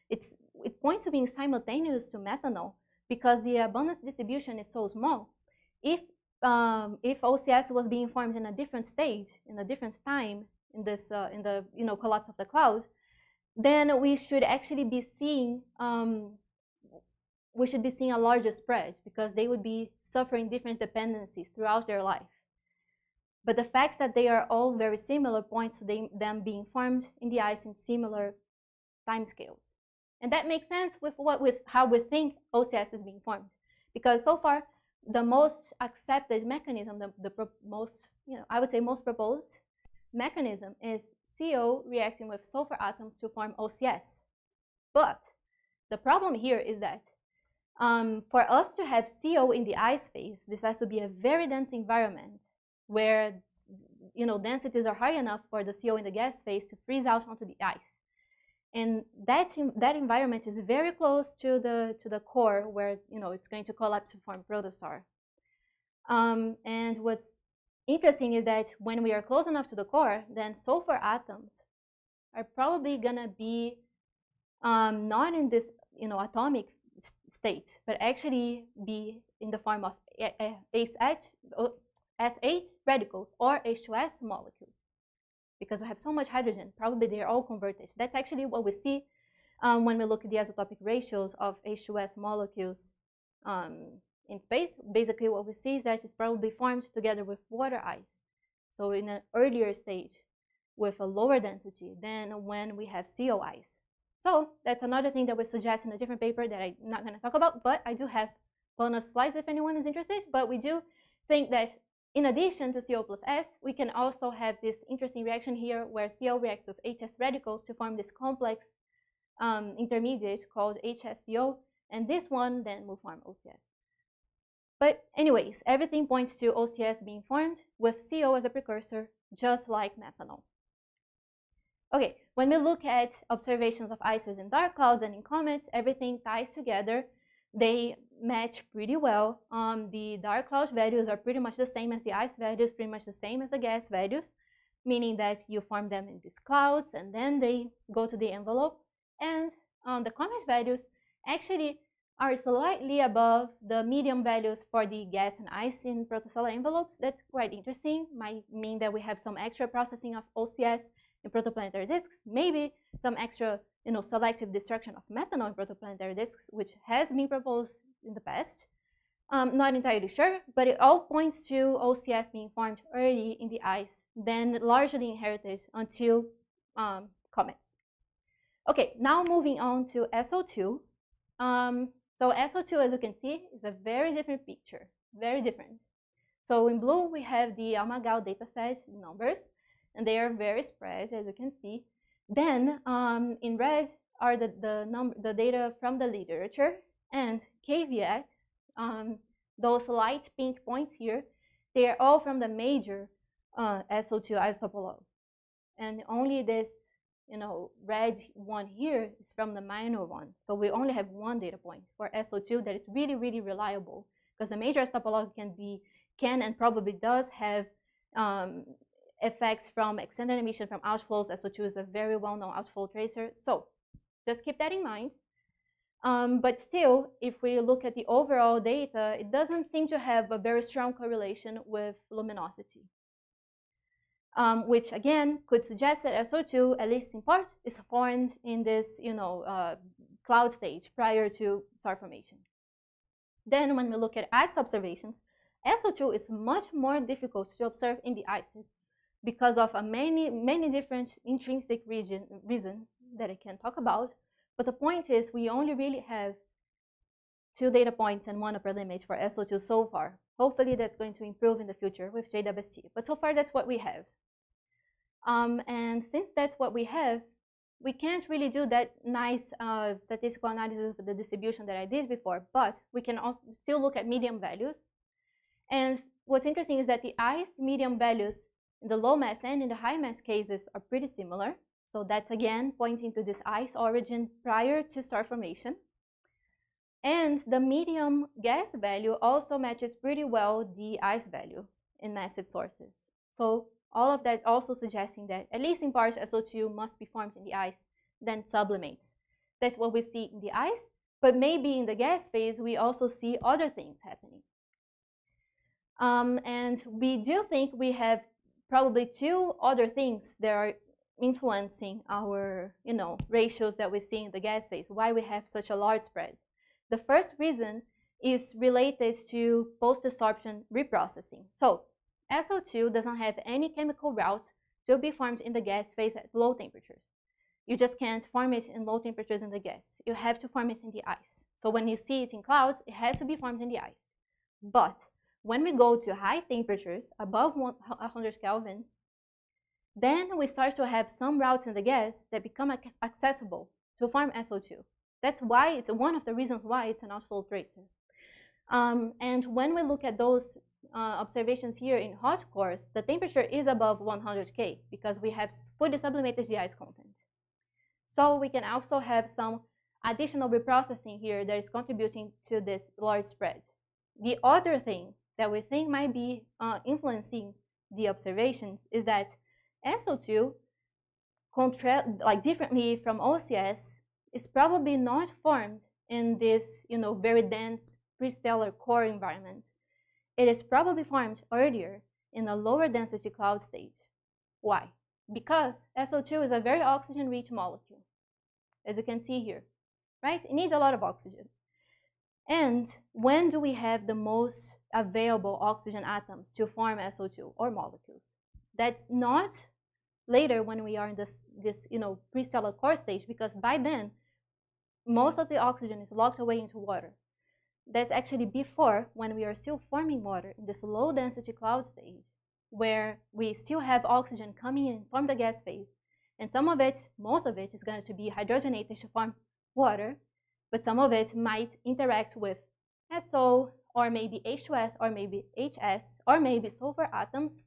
Speaker 2: It points to being simultaneous to methanol because the abundance distribution is so small. If OCS was being formed in a different stage, in a different time, in this in the collapse of the cloud, then we should actually be seeing a larger spread because they would be suffering different dependencies throughout their life. But the fact that they are all very similar points to them being formed in the ice in similar timescales. And that makes sense with how we think OCS is being formed. Because so far, the most accepted mechanism, I would say most proposed mechanism is CO reacting with sulfur atoms to form OCS. But the problem here is that For us to have CO in the ice phase, this has to be a very dense environment where densities are high enough for the CO in the gas phase to freeze out onto the ice. And that environment is very close to the core, where it's going to collapse to form protostar. And what's interesting is that when we are close enough to the core, then sulfur atoms are probably gonna be not in this atomic state, but actually be in the form of SH radicals or H2S molecules. Because we have so much hydrogen, probably they're all converted. That's actually what we see when we look at the isotopic ratios of H2S molecules in space. Basically, what we see is that it's probably formed together with water ice. So in an earlier stage with a lower density than when we have CO ice. So that's another thing that we suggest in a different paper that I'm not going to talk about, but I do have bonus slides if anyone is interested. But we do think that in addition to CO plus S, we can also have this interesting reaction here where CO reacts with HS radicals to form this complex intermediate called HSCO, and this one then will form OCS. But anyways, everything points to OCS being formed with CO as a precursor, just like methanol. Okay, when we look at observations of ices in dark clouds and in comets, everything ties together. They match pretty well. The dark cloud values are pretty much the same as the ice values, pretty much the same as the gas values, meaning that you form them in these clouds and then they go to the envelope. And the comet values actually are slightly above the medium values for the gas and ice in protostellar envelopes. That's quite interesting. Might mean that we have some extra processing of OCS in protoplanetary disks, maybe some extra selective destruction of methanol in protoplanetary disks, which has been proposed in the past. Not entirely sure, but it all points to OCS being formed early in the ice, then largely inherited until comets. Okay, now moving on to SO2. So SO2, as you can see, is a very different picture, very different. So in blue, we have the ALMA dataset numbers, and they are very spread, as you can see. Then in red are the data from the literature, and caveat, those light pink points here, they are all from the major SO2 isotope log. And only this red one here is from the minor one. So we only have one data point for SO2 that is really, really reliable, because the major isotope log can and probably does have effects from extended emission from outflows. SO2 is a very well-known outflow tracer. So just keep that in mind. But still, if we look at the overall data, it doesn't seem to have a very strong correlation with luminosity, which again could suggest that SO2, at least in part, is formed in this cloud stage prior to star formation. Then when we look at ice observations, SO2 is much more difficult to observe in the ices because of many different intrinsic reasons that I can talk about. But the point is, we only really have 2 data points and 1 upper limit for SO2 so far. Hopefully that's going to improve in the future with JWST. But so far that's what we have. And since that's what we have, we can't really do that nice statistical analysis of the distribution that I did before, but we can also still look at medium values. And what's interesting is that the ice medium values in the low mass and in the high mass cases are pretty similar. So that's again pointing to this ice origin prior to star formation. And the medium gas value also matches pretty well the ice value in massive sources. So all of that also suggesting that, at least in part, SO2 must be formed in the ice, then sublimates. That's what we see in the ice, but maybe in the gas phase, we also see other things happening. And we do think we have probably 2 other things that are influencing our ratios that we see in the gas phase, why we have such a large spread. The first reason is related to post-absorption reprocessing. So SO2 doesn't have any chemical route to be formed in the gas phase at low temperatures. You just can't form it in low temperatures in the gas. You have to form it in the ice. So when you see it in clouds, it has to be formed in the ice. But when we go to high temperatures, above 100 Kelvin, then we start to have some routes in the gas that become accessible to form SO2. That's why it's one of the reasons why it's an outflow tracer. And when we look at those observations here in hot cores, the temperature is above 100 K because we have fully sublimated the ice content. So we can also have some additional reprocessing here that is contributing to this large spread. The other thing that we think might be influencing the observations is that SO2, differently from OCS, is probably not formed in this very dense prestellar core environment. It is probably formed earlier in a lower density cloud stage. Why? Because SO2 is a very oxygen-rich molecule, as you can see here, right? It needs a lot of oxygen. And when do we have the most available oxygen atoms to form SO2 or molecules? That's not later when we are in this prestellar core stage, because by then, most of the oxygen is locked away into water. That's actually before, when we are still forming water in this low density cloud stage, where we still have oxygen coming in from the gas phase. And some of it, most of it, is going to be hydrogenated to form water, but some of it might interact with SO, or maybe H2S, or maybe HS, or maybe sulfur atoms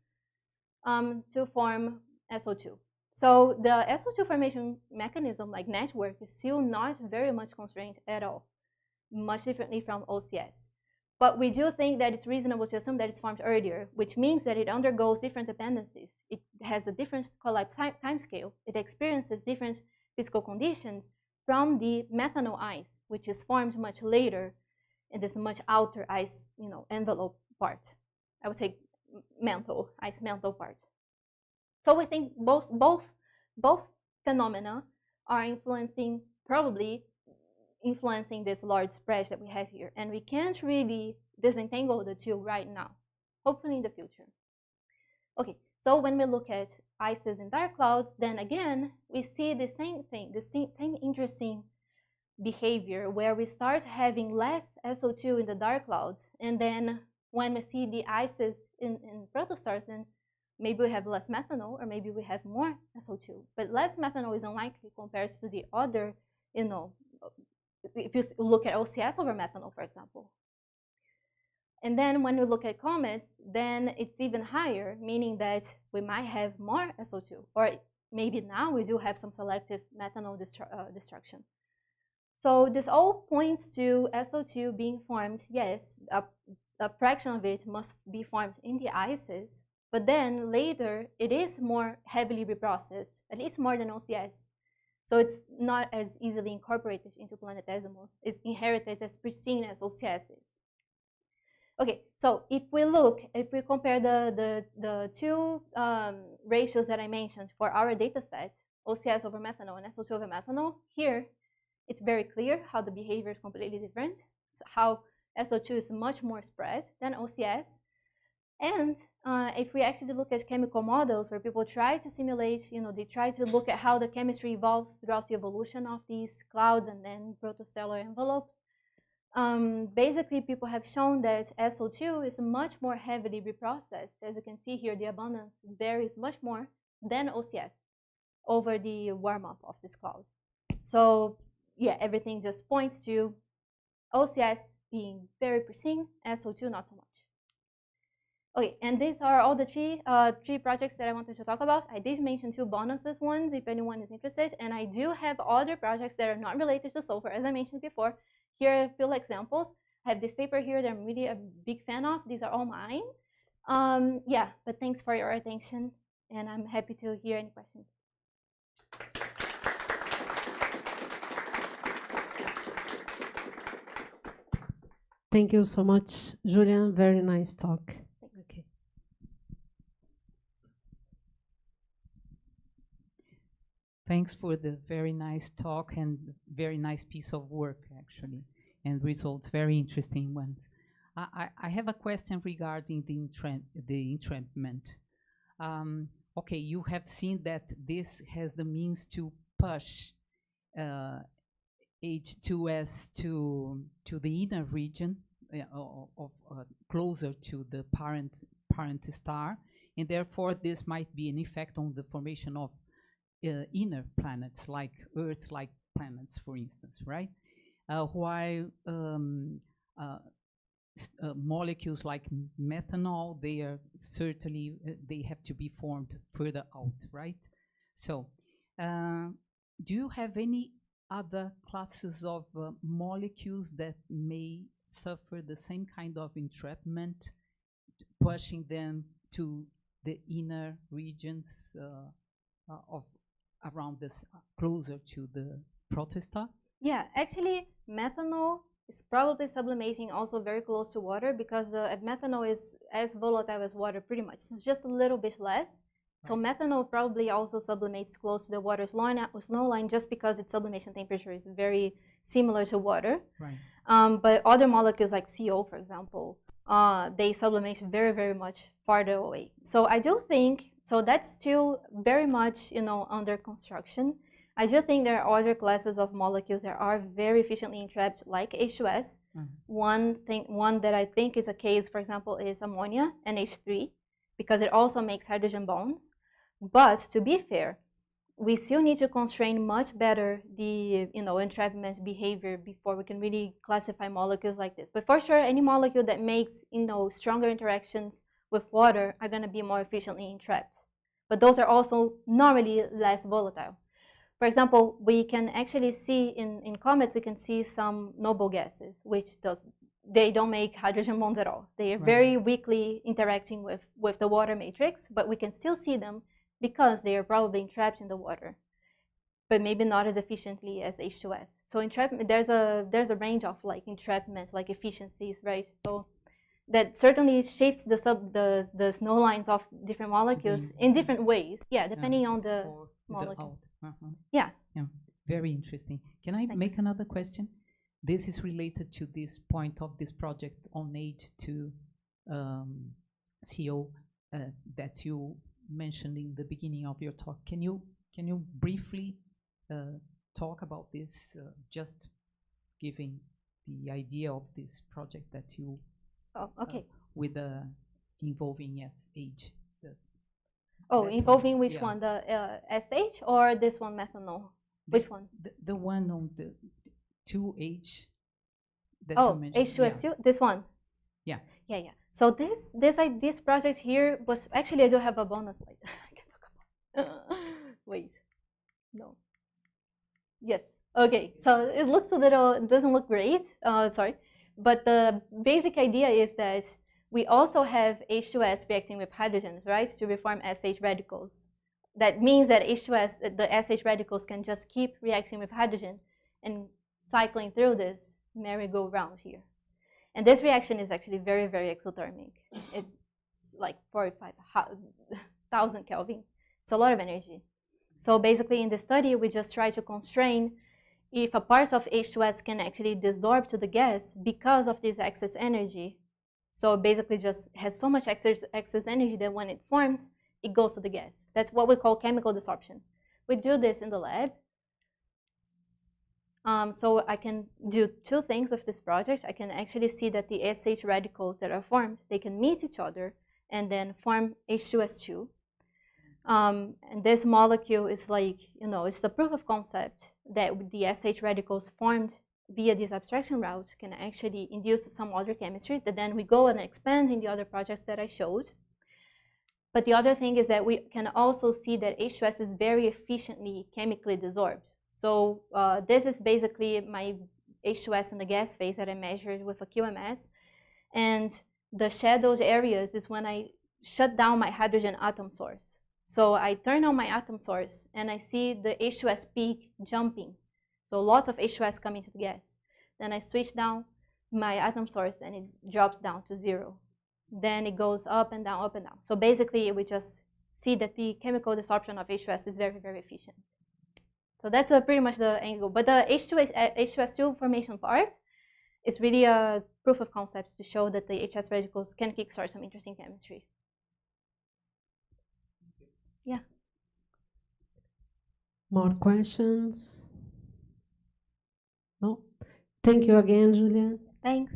Speaker 2: to form SO2. So the SO2 formation mechanism, like network, is still not very much constrained at all, much differently from OCS. But we do think that it's reasonable to assume that it's formed earlier, which means that it undergoes different dependencies. It has a different collapse time scale. It experiences different physical conditions from the methanol ice, which is formed much later in this much outer ice envelope part. I would say ice mantle part. So we think both phenomena are probably influencing this large spread that we have here. And we can't really disentangle the two right now, hopefully in the future. Okay, so when we look at ices in dark clouds, then again, we see the same thing, the same interesting behavior where we start having less SO2 in the dark clouds. And then when we see the ices in protostars, then maybe we have less methanol, or maybe we have more SO2. But less methanol is unlikely compared to the other, if you look at OCS over methanol, for example. And then when we look at comets, then it's even higher, meaning that we might have more SO2, or maybe now we do have some selective methanol destruction. So this all points to SO2 being formed. Yes, a fraction of it must be formed in the ices, but then later it is more heavily reprocessed, at least more than OCS. So it's not as easily incorporated into planetesimals. It's inherited as pristine as OCS is. Okay, so if we compare the two ratios that I mentioned for our data set, OCS over methanol and SO2 over methanol, here it's very clear how the behavior is completely different, how SO2 is much more spread than OCS. And if we actually look at chemical models where people try to simulate, they try to look at how the chemistry evolves throughout the evolution of these clouds and then protostellar envelopes, basically people have shown that SO2 is much more heavily reprocessed. As you can see here, the abundance varies much more than OCS over the warm-up of this cloud. So yeah, everything just points to OCS being very pristine, SO2 not so much. Okay, and these are all the three projects that I wanted to talk about. I did mention two bonuses ones if anyone is interested, and I do have other projects that are not related to sulfur, as I mentioned before. Here are a few examples. I have this paper here that I'm really a big fan of. These are all mine. Yeah, but thanks for your attention, and I'm happy to hear any questions.
Speaker 1: Thank you so much, Julian. Very nice talk. Okay.
Speaker 3: Thanks for the very nice talk and very nice piece of work, actually, and results, very interesting ones. I have a question regarding the entrampment. Okay, you have seen that this has the means to push H2S to the inner region of closer to the parent star, and therefore this might be an effect on the formation of inner planets like Earth-like planets, for instance, right? while molecules like methanol, they are certainly, they have to be formed further out, right? So, do you have any other classes of molecules that may suffer the same kind of entrapment, pushing them to the inner regions of around this, closer to the protostar?
Speaker 2: Yeah, actually, methanol is probably sublimating also very close to water, because the methanol is as volatile as water pretty much. It's just a little bit less. So methanol probably also sublimates close to the water snow line, just because its sublimation temperature is very similar to water.
Speaker 3: Right.
Speaker 2: But other molecules like CO, for example, they sublimate very, very much farther away. So I do think, so that's still very much, under construction. I do think there are other classes of molecules that are very efficiently entrapped, like H2S. One that I think is a case, for example, is ammonia and H3, because it also makes hydrogen bonds. But to be fair, we still need to constrain much better the entrapment behavior before we can really classify molecules like this. But for sure, any molecule that makes stronger interactions with water are going to be more efficiently entrapped. But those are also normally less volatile. For example, we can actually see in comets, we can see some noble gases, which they don't make hydrogen bonds at all. They are very weakly interacting with the water matrix, but we can still see them because they are probably entrapped in the water, but maybe not as efficiently as H2S. So entrapment, there's a range of entrapment, efficiencies, right? So that certainly shapes the snow lines of different molecules in different ways. Yeah, depending on the molecule. Yeah.
Speaker 3: Very interesting. Can I make another question? This is related to this point of this project on aid to CO that you mentioned in the beginning of your talk. Can you briefly talk about this, just giving the idea of this project that you with involving SH?
Speaker 2: Involving which one? The SH or this one, methanol? Which one?
Speaker 3: The one on the 2H that you mentioned.
Speaker 2: H2SU? This one?
Speaker 3: Yeah.
Speaker 2: So this project here was actually, I do have a bonus slide. I can talk about. Wait, no. Yes. Okay. So it looks it doesn't look great. Sorry, but the basic idea is that we also have H2S reacting with hydrogens, right, to reform SH radicals. That means that H2S, the SH radicals, can just keep reacting with hydrogen and cycling through this merry-go-round here. And this reaction is actually very, very exothermic. It's like 45,000 Kelvin. It's a lot of energy. So basically in the study, we just try to constrain if a part of H2S can actually desorb to the gas because of this excess energy. So basically just has so much excess energy that when it forms, it goes to the gas. That's what we call chemical desorption. We do this in the lab. So I can do two things with this project. I can actually see that the SH radicals that are formed, they can meet each other and then form H2S2. And this molecule is it's the proof of concept that the SH radicals formed via this abstraction route can actually induce some other chemistry that then we go and expand in the other projects that I showed. But the other thing is that we can also see that H2S is very efficiently chemically desorbed. So this is basically my H2S in the gas phase that I measured with a QMS. And the shadowed areas is when I shut down my hydrogen atom source. So I turn on my atom source and I see the H2S peak jumping. So lots of H2S coming to the gas. Then I switch down my atom source and it drops down to 0. Then it goes up and down, up and down. So basically we just see that the chemical desorption of H2S is very, very efficient. So that's pretty much the angle. But the H2S2 formation part is really a proof of concept to show that the HS radicals can kickstart some interesting chemistry. Yeah.
Speaker 1: More questions? No? Thank you again, Julia.
Speaker 2: Thanks.